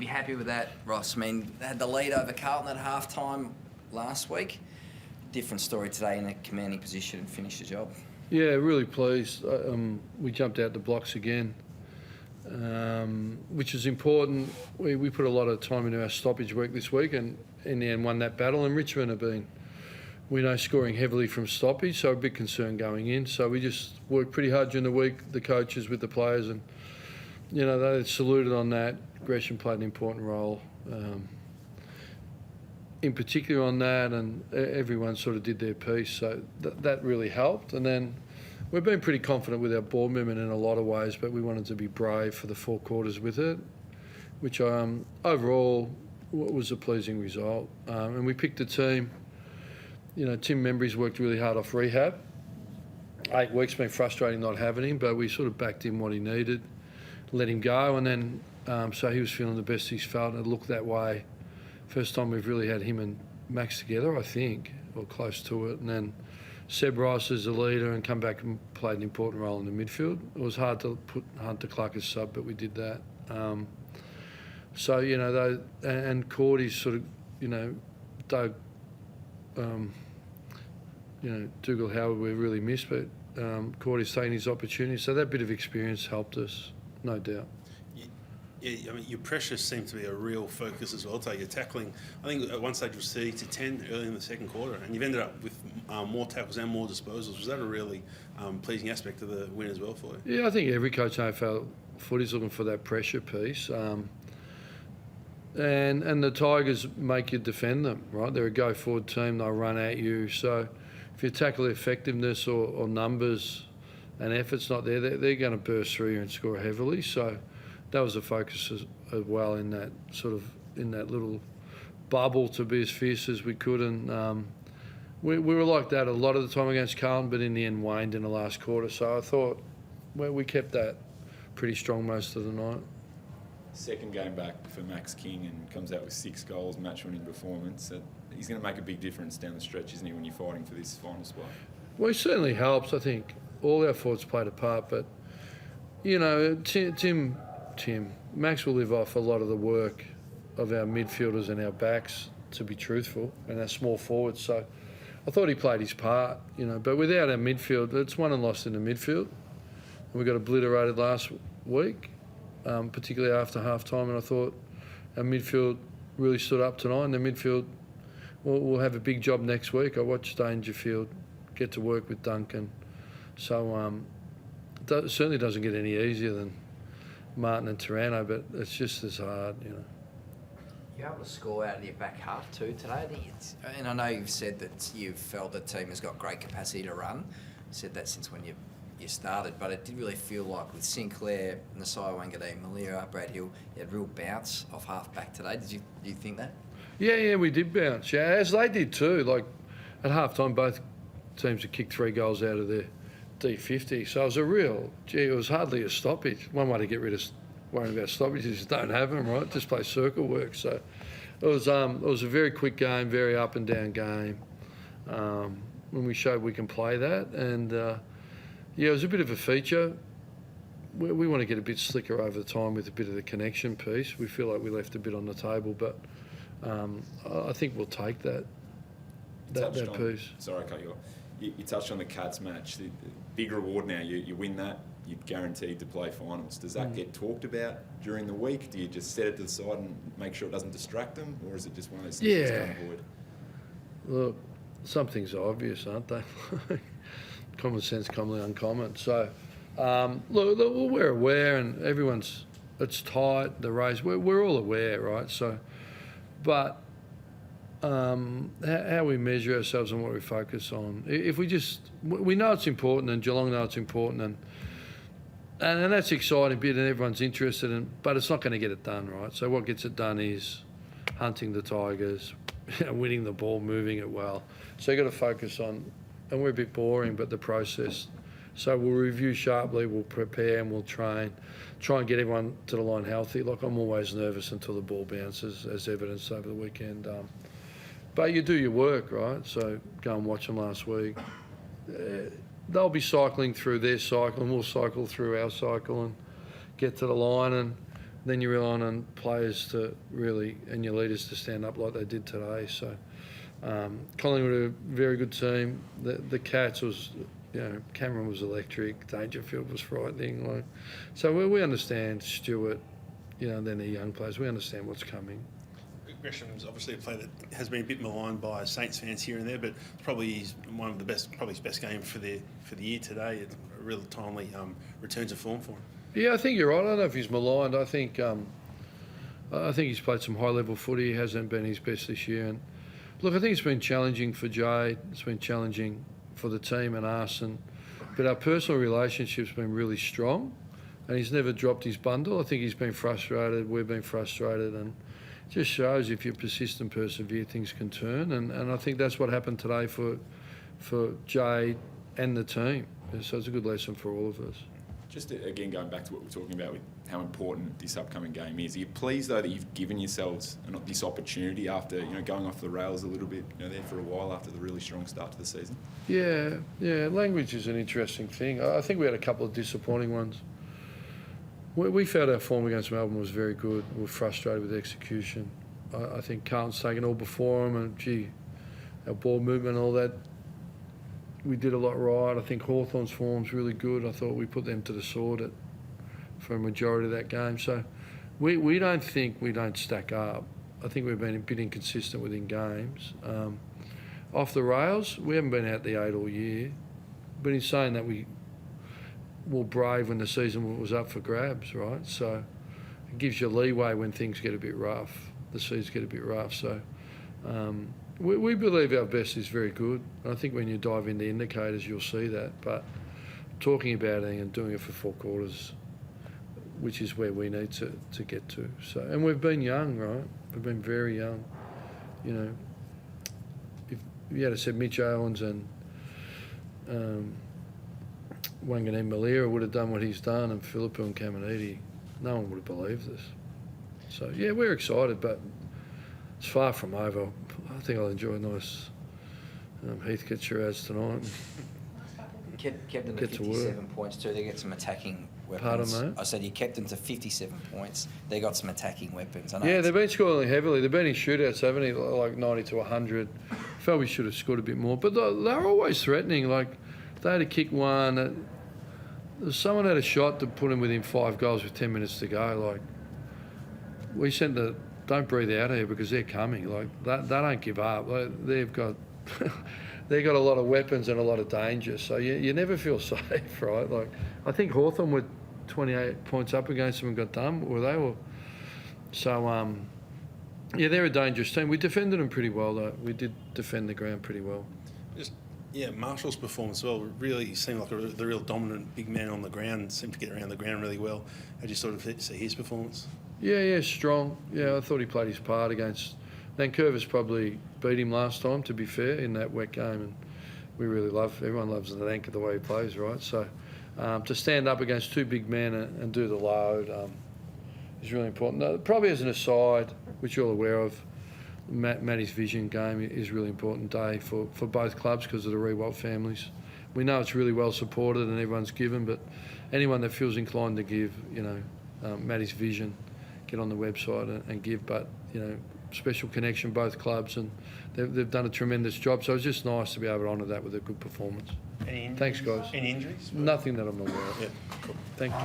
be happy with that, Ross? I mean, they had the lead over Carlton at half-time last week. Different story today in a commanding position and finished the job. Yeah, really pleased. We jumped out the blocks again, which is important. We put a lot of time into our stoppage work this week and in the end won that battle. And Richmond have been, we know, scoring heavily from stoppage, so a big concern going in. So we just worked pretty hard during the week, the coaches with the players, and, you know, they saluted on that. Gresham played an important role. In particular on that, and everyone sort of did their piece, so that really helped. And then we've been pretty confident with our ball movement in a lot of ways, but we wanted to be brave for the 4 quarters with it, which overall was a pleasing result. And we picked a team, you know, Tim Membry's worked really hard off rehab. 8 weeks been frustrating not having him, but we sort of backed him what he needed, let him go, and then so he was feeling the best he's felt, and it looked that way. First time we've really had him and Max together, I think, or close to it. And then Seb Rice as a leader and come back and played an important role in the midfield. It was hard to put Hunter Clark as sub, but we did that. So, you know, and Cordy's sort of, you know, Doug, you know, Dougal Howard we really missed, but Cordy's taking his opportunity. So that bit of experience helped us, no doubt. Yeah, I mean, your pressure seemed to be a real focus as well. So you're tackling, I think at one stage it was 30-10 early in the second quarter, and you've ended up with more tackles and more disposals. Was that a really pleasing aspect of the win as well for you? Yeah, I think every coach in AFL footy's looking for that pressure piece. And the Tigers make you defend them, right? They're a go-forward team, they'll run at you. So if you tackle effectiveness or numbers and effort's not there, they're going to burst through you and score heavily. So that was a focus as well in that sort of, in that little bubble, to be as fierce as we could. And we were like that a lot of the time against Carlton, but in the end waned in the last quarter. So I thought, well, we kept that pretty strong most of the night. Second game back for Max King and comes out with 6 goals, match-winning performance. He's going to make a big difference down the stretch, isn't he, when you're fighting for this final spot? Well, it certainly helps. I think all our forwards played a part, but, you know, Max will live off a lot of the work of our midfielders and our backs, to be truthful, and our small forwards. So I thought he played his part, you know, but without our midfield, it's won and lost in the midfield. And we got obliterated last week, particularly after half-time, and I thought our midfield really stood up tonight, and the midfield will have a big job next week. I watched Dangerfield get to work with Duncan. So it certainly doesn't get any easier than Martin and Taranto, but it's just as hard, you know. You're able to score out of your back half too today. I think and I know you've said that you've felt the team has got great capacity to run. You said that since when you started, but it did really feel like with Sinclair, Nasai Wangadeen, Malira, Brad Hill, you had real bounce off half back today. Did you think that? Yeah, we did bounce. Yeah, as they did too. Like at half time, both teams had kicked 3 goals out of their D50, so it was it was hardly a stoppage. One way to get rid of worrying about stoppages is don't have them, right? Just play circle work. So it was a very quick game, very up and down game. When we showed we can play that, and yeah, it was a bit of a feature. We want to get a bit slicker over time with a bit of the connection piece. We feel like we left a bit on the table, but I think we'll take that piece. Sorry, I cut you off. You touched on the Cats match. The big reward now, you win that, you're guaranteed to play finals. Does that get talked about during the week? Do you just set it to the side and make sure it doesn't distract them? Or is it just one of those things you can't avoid? Look, some things are obvious, aren't they? Common sense, commonly uncommon. So, look, we're aware, and it's tight, the race. We're all aware, right? So, but how we measure ourselves and what we focus on. If we know it's important, and Geelong know it's important, and that's the exciting bit, and everyone's interested in, but it's not going to get it done, right? So what gets it done is hunting the Tigers, winning the ball, moving it well. So you've got to focus on, and we're a bit boring, but the process. So we'll review sharply, we'll prepare, and we'll try and get everyone to the line healthy. Like, I'm always nervous until the ball bounces, as evidenced over the weekend. But you do your work, right? So go and watch them last week. They'll be cycling through their cycle, and we'll cycle through our cycle and get to the line. And then you rely on players to really, and your leaders to stand up like they did today. So Collingwood are a very good team. The Cats was, Cameron was electric. Dangerfield was frightening. So we understand Stewart, then the young players. We understand what's coming. Gresham's obviously a player that has been a bit maligned by Saints fans here and there, but it's probably one of the best, probably his best game for the year today. It's a real timely return to form for him. Yeah, I think you're right. I don't know if he's maligned. I think he's played some high-level footy. He hasn't been his best this year. And look, I think it's been challenging for Jade. It's been challenging for the team and us. But our personal relationship's been really strong, and he's never dropped his bundle. I think he's been frustrated. We've been frustrated, and it just shows if you persist and persevere, things can turn. And I think that's what happened today for Jade and the team. So it's a good lesson for all of us. Just again, going back to what we're talking about with how important this upcoming game is, are you pleased though that you've given yourselves this opportunity after going off the rails a little bit there for a while after the really strong start to the season? Yeah. Language is an interesting thing. I think we had a couple of disappointing ones. We felt our form against Melbourne was very good. We were frustrated with execution. I think Carlton's taken all before him, and our ball movement and all that, we did a lot right. I think Hawthorn's form's really good. I thought we put them to the sword for a majority of that game. So we don't think we don't stack up. I think we've been a bit inconsistent within games. Off the rails, we haven't been out the 8 all year. But in saying that, we were brave when the season was up for grabs, right? So it gives you leeway when things get a bit rough. The seasons get a bit rough. So we believe our best is very good. I think when you dive into indicators, you'll see that. But talking about it and doing it for 4 quarters, which is where we need to get to. So, and we've been young, right? We've been very young. If you had said Mitch Owens and Wanganeen Malira would have done what he's done, and Philippa and Caminiti, no one would have believed this. So, yeah, we're excited, but it's far from over. I think I'll enjoy a nice Heathcote Shiraz tonight. Kept them to Get to 57 points too. They get some attacking weapons. Pardon, mate? I said you kept them to 57 points. They got some attacking weapons. I know Yeah, they've been scoring heavily. They've been in shootouts, haven't they? Like 90 to 100. Felt we should have scored a bit more. But they're always threatening. Like, they had to kick one. Someone had a shot to put him within 5 goals with 10 minutes to go. Like, we sent don't breathe out here because they're coming. Like, they don't give up. They've got a lot of weapons and a lot of danger. So you never feel safe, right? Like, I think Hawthorn were 28 points up against them and got done, were they? So, they're a dangerous team. We defended them pretty well, though. We did defend the ground pretty well. Marshall's performance as well really seemed like the real dominant big man on the ground. Seemed to get around the ground really well. How do you sort of see his performance? Yeah, strong. Yeah, I thought he played his part against Vancouver's probably beat him last time, to be fair, in that wet game, and we really everyone loves Nanka the way he plays, right? So to stand up against 2 big men and do the load is really important. Probably as an aside, which you're all aware of, Matty's Vision game is a really important day for both clubs because of the Rewalt families. We know it's really well supported and everyone's given, but anyone that feels inclined to give, Matty's Vision, get on the website and give. But, special connection, both clubs, and they've done a tremendous job. So it's just nice to be able to honour that with a good performance. Any injuries? Thanks, guys. Any injuries? Nothing that I'm aware of. Yeah, cool. Thank you.